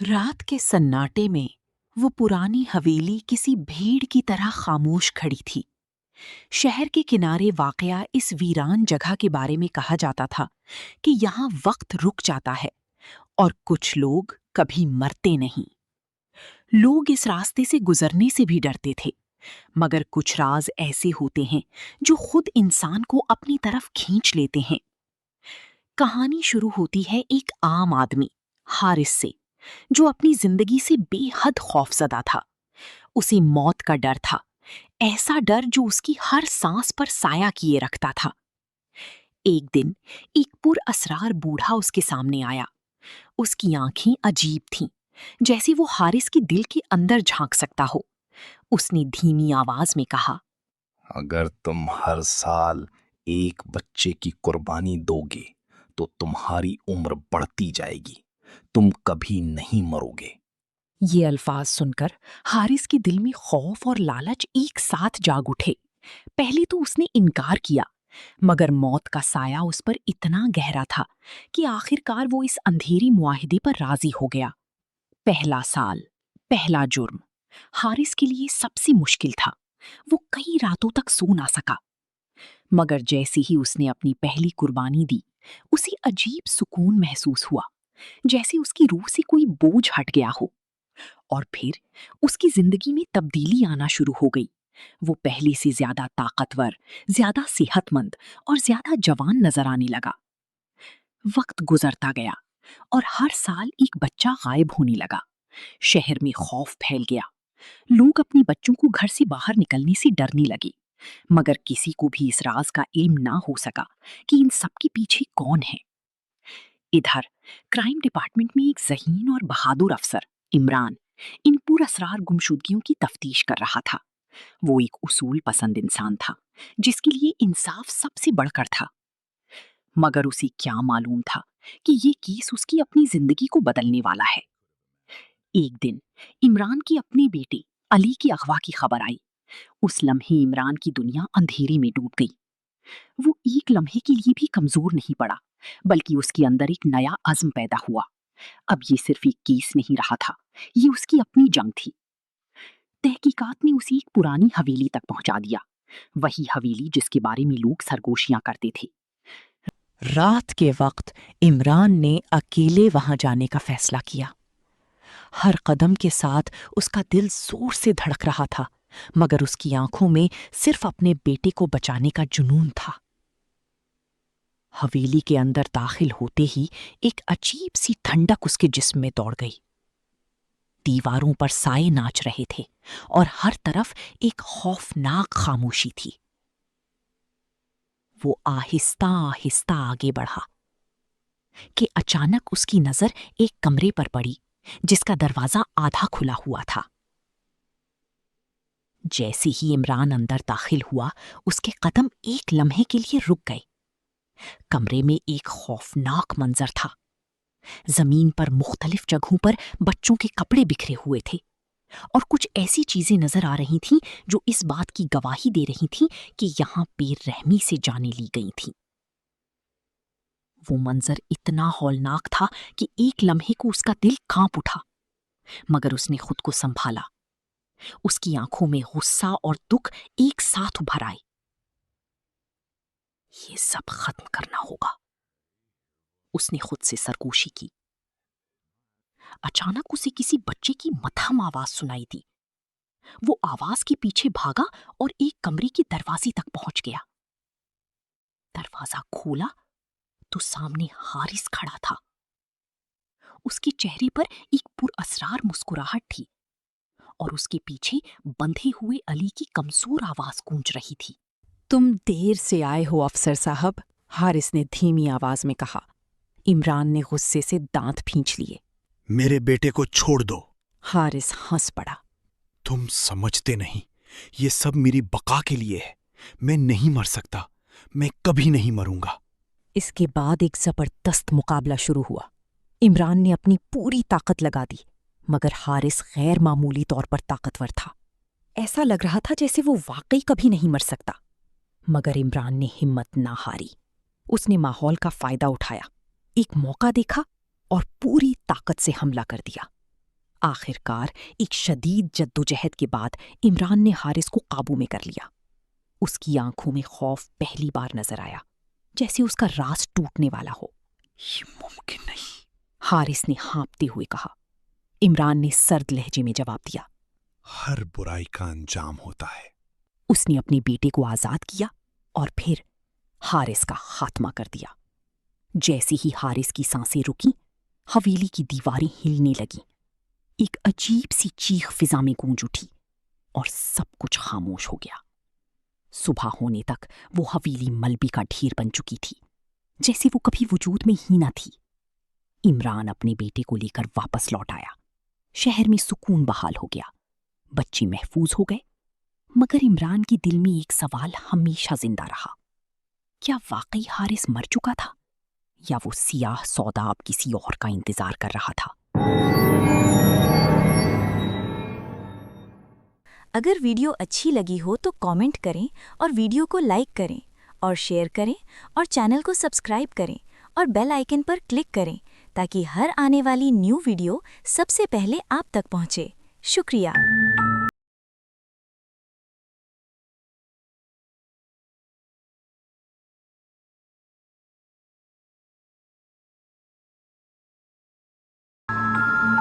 رات کے سناٹے میں وہ پرانی حویلی کسی بھیڑ کی طرح خاموش کھڑی تھی۔ شہر کے کنارے واقع اس ویران جگہ کے بارے میں کہا جاتا تھا کہ یہاں وقت رک جاتا ہے اور کچھ لوگ کبھی مرتے نہیں۔ لوگ اس راستے سے گزرنے سے بھی ڈرتے تھے، مگر کچھ راز ایسے ہوتے ہیں جو خود انسان کو اپنی طرف کھینچ لیتے ہیں۔ کہانی شروع ہوتی ہے ایک عام آدمی حارث سے، جو اپنی زندگی سے بے حد خوفزدہ تھا۔ اسے موت کا ڈر تھا، ایسا ڈر جو اس کی ہر سانس پر سایہ کیے رکھتا تھا۔ ایک دن ایک پر اسرار بوڑھا اس کے سامنے آیا۔ اس کی آنکھیں عجیب تھیں، جیسے وہ حارث کے دل کے اندر جھانک سکتا ہو۔ اس نے دھیمی آواز میں کہا، اگر تم ہر سال ایک بچے کی قربانی دو گے تو تمہاری عمر بڑھتی جائے گی، تم کبھی نہیں مرو گے۔ یہ الفاظ سن کر حارث کے دل میں خوف اور لالچ ایک ساتھ جاگ اٹھے۔ پہلے تو اس نے انکار کیا، مگر موت کا سایہ اس پر اتنا گہرا تھا کہ آخر کار وہ اس اندھیری معاہدے پر راضی ہو گیا۔ پہلا سال، پہلا جرم، حارث کے لیے سب سے مشکل تھا۔ وہ کئی راتوں تک سو نہ سکا، مگر جیسے ہی اس نے اپنی پہلی قربانی دی، اسے عجیب سکون محسوس ہوا، جیسے اس کی روح سے کوئی بوجھ ہٹ گیا ہو۔ اور پھر اس کی زندگی میں تبدیلی آنا شروع ہو گئی۔ وہ پہلے سے زیادہ طاقتور، زیادہ صحت مند اور زیادہ جوان نظر آنے لگا۔ وقت گزرتا گیا اور ہر سال ایک بچہ غائب ہونے لگا۔ شہر میں خوف پھیل گیا۔ لوگ اپنے بچوں کو گھر سے باہر نکلنے سے ڈرنے لگے، مگر کسی کو بھی اس راز کا علم نہ ہو سکا کہ ان سب کے پیچھے کون ہے۔ ادھر کرائم ڈپارٹمنٹ میں ایک ذہین اور بہادر افسر عمران ان پر اسرار گمشدگیوں کی تفتیش کر رہا تھا۔ وہ ایک اصول پسند انسان تھا، جس کے لیے انصاف سب سے بڑھ کر تھا۔ مگر اسے کیا معلوم تھا کہ یہ کیس اس کی اپنی زندگی کو بدلنے والا ہے۔ ایک دن عمران کے اپنے بیٹے علی کے اغوا کی خبر آئی۔ اس لمحے عمران کی دنیا اندھیرے میں ڈوب گئی۔ وہ ایک لمحے کے لیے بھی کمزور نہیں پڑا، بلکہ اس کے اندر ایک نیا عزم پیدا ہوا۔ اب یہ صرف ایک کیس نہیں رہا تھا، یہ اس کی اپنی جنگ تھی۔ تحقیقات نے اسے ایک پرانی حویلی تک پہنچا دیا، وہی حویلی جس کے بارے میں لوگ سرگوشیاں کرتے تھے۔ رات کے وقت عمران نے اکیلے وہاں جانے کا فیصلہ کیا۔ ہر قدم کے ساتھ اس کا دل زور سے دھڑک رہا تھا، مگر اس کی آنکھوں میں صرف اپنے بیٹے کو بچانے کا جنون تھا۔ حویلی کے اندر داخل ہوتے ہی ایک عجیب سی ٹھنڈک اس کے جسم میں دوڑ گئی۔ دیواروں پر سائے ناچ رہے تھے اور ہر طرف ایک خوفناک خاموشی تھی۔ وہ آہستہ آہستہ آگے بڑھا کہ اچانک اس کی نظر ایک کمرے پر پڑی جس کا دروازہ آدھا کھلا ہوا تھا۔ جیسے ہی عمران اندر داخل ہوا، اس کے قدم ایک لمحے کے لیے رک گئے۔ کمرے میں ایک خوفناک منظر تھا۔ زمین پر مختلف جگہوں پر بچوں کے کپڑے بکھرے ہوئے تھے، اور کچھ ایسی چیزیں نظر آ رہی تھیں جو اس بات کی گواہی دے رہی تھیں کہ یہاں بے رحمی سے جانیں لی گئی تھیں۔ وہ منظر اتنا ہولناک تھا کہ ایک لمحے کو اس کا دل کانپ اٹھا، مگر اس نے خود کو سنبھالا۔ اس کی آنکھوں میں غصہ اور دکھ ایک ساتھ ابھر آئے۔ یہ سب ختم کرنا ہوگا، اس نے خود سے سرگوشی کی۔ اچانک اسے کسی بچے کی مدھم آواز سنائی دی۔ وہ آواز کے پیچھے بھاگا اور ایک کمرے کے دروازے تک پہنچ گیا۔ دروازہ کھولا تو سامنے حارث کھڑا تھا۔ اس کے چہرے پر ایک پر اسرار مسکراہٹ تھی، اور اس کے پیچھے بندھے ہوئے علی کی کمزور آواز گونج رہی تھی۔ تم دیر سے آئے ہو افسر صاحب، حارث نے دھیمی آواز میں کہا۔ عمران نے غصے سے دانت بھینچ لیے۔ میرے بیٹے کو چھوڑ دو۔ حارث ہنس پڑا۔ تم سمجھتے نہیں، یہ سب میری بقا کے لیے ہے۔ میں نہیں مر سکتا، میں کبھی نہیں مروں گا۔ اس کے بعد ایک زبردست مقابلہ شروع ہوا۔ عمران نے اپنی پوری طاقت لگا دی، مگر حارث غیر معمولی طور پر طاقتور تھا۔ ایسا لگ رہا تھا جیسے وہ واقعی کبھی نہیں مر سکتا، مگر عمران نے ہمت نہ ہاری۔ اس نے ماحول کا فائدہ اٹھایا، ایک موقع دیکھا اور پوری طاقت سے حملہ کر دیا۔ آخرکار ایک شدید جدوجہد کے بعد عمران نے حارث کو قابو میں کر لیا۔ اس کی آنکھوں میں خوف پہلی بار نظر آیا، جیسے اس کا راز ٹوٹنے والا ہو۔ یہ ممکن نہیں۔ حارث نے ہانپتے ہوئے کہا۔ عمران نے سرد لہجے میں جواب دیا۔ ہر برائی کا انجام ہوتا ہے۔ اس نے اپنے بیٹے کو آزاد کیا اور پھر حارث کا خاتمہ کر دیا۔ جیسے ہی حارث کی سانسیں رکیں، حویلی کی دیواریں ہلنے لگیں۔ ایک عجیب سی چیخ فضا میں گونج اٹھی اور سب کچھ خاموش ہو گیا۔ صبح ہونے تک وہ حویلی ملبے کا ڈھیر بن چکی تھی، جیسے وہ کبھی وجود میں ہی نہ تھی۔ عمران اپنے بیٹے کو لے کر واپس لوٹ آیا۔ شہر میں سکون بحال ہو گیا، بچے محفوظ ہو گئے، مگر عمران کے دل میں ایک سوال ہمیشہ زندہ رہا۔ کیا واقعی حارث مر چکا تھا، یا وہ سیاہ سودا اب کسی اور کا انتظار کر رہا تھا؟ اگر ویڈیو اچھی لگی ہو تو کامنٹ کریں اور ویڈیو کو لائک کریں اور شیئر کریں اور چینل کو سبسکرائب کریں اور بیل آئیکن پر کلک کریں تاکہ ہر آنے والی نیو ویڈیو سب سے پہلے آپ تک پہنچے۔ شکریہ۔